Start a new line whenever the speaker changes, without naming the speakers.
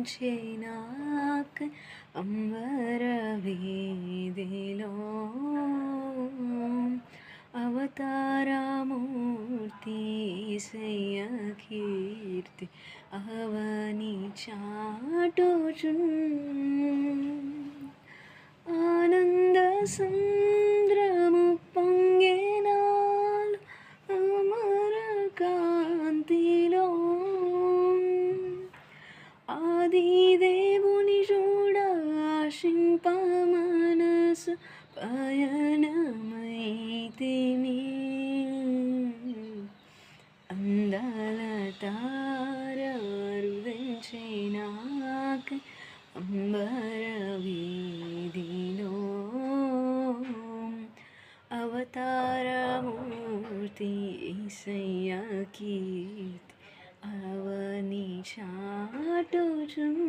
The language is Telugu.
ఆరుదించే నాకై అంబర వీధిలో అవతారమూర్తి యేసయ్య కీర్తి అవని చాటుచున్ ఆనంద సంద్రము పొంగెనాలు అమర కాంతిలో ఆది దేవుని చూడ ఆశింప మనసు పయనమైతిని అందాల తార అరుదించే నాకై అంబర వీధిలో అవతారమూర్తి యేసయ్య కీర్తి అవని చాటుచున్